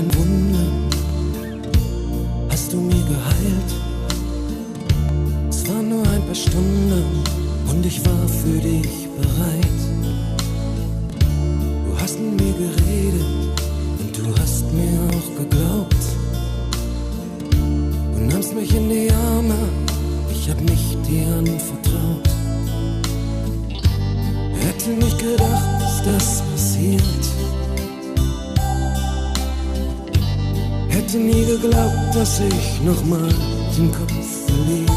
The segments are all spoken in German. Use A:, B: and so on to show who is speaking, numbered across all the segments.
A: meinen Wunden hast du mir geheilt. Es waren nur ein paar Stunden und ich war für dich bereit. Du hast mit mir geredet und du hast mir auch geglaubt. Du nahmst mich in die Arme, ich hab mich dir anvertraut. Hätte nicht gedacht, dass das passiert. Hätte nie geglaubt, dass ich nochmal den Kopf verliere.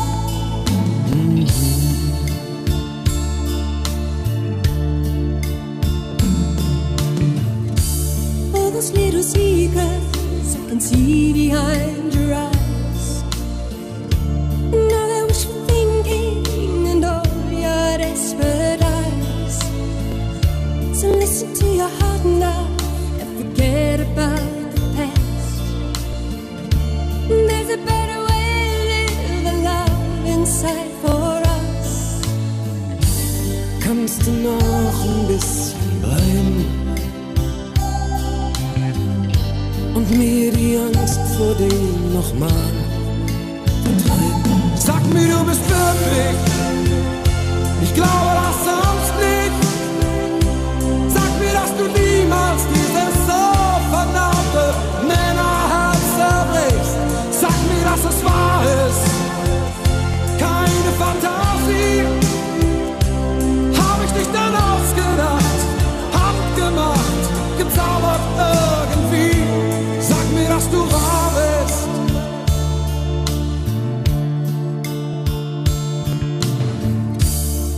B: All those little secrets I can see behind your eyes. And all that wishful thinking and all your desperate eyes. So listen to your heart now and forget about the past. There's a better way to live a love inside for us.
A: Kannst du noch ein bisschen bleiben und mir die Angst vor dem nochmal vertreiben? Sag mir, du bist wirklich, ich glaube das sonst nicht. Sag mir, dass du niemals dieses so verdammte Männerherz zerbrichst. Sag mir, dass es wahr ist, keine Fantasie. Hab ich dich dann ausgedacht, handgemacht, gezaubert irgendwie. Sag mir, dass du wahr bist.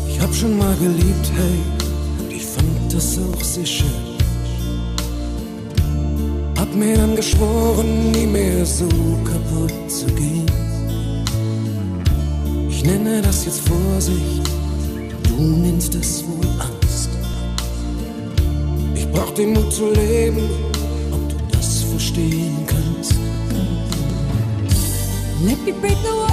A: Ich hab schon mal geliebt, hey, und ich fand das auch sehr schön. Hab mir dann geschworen, nie mehr so kaputt zu gehen. Ich nenne das jetzt Vorsicht, du nennst es wohl Angst. Ich brauch den Mut zu leben, ob du das verstehen kannst.
B: Let me break the wall.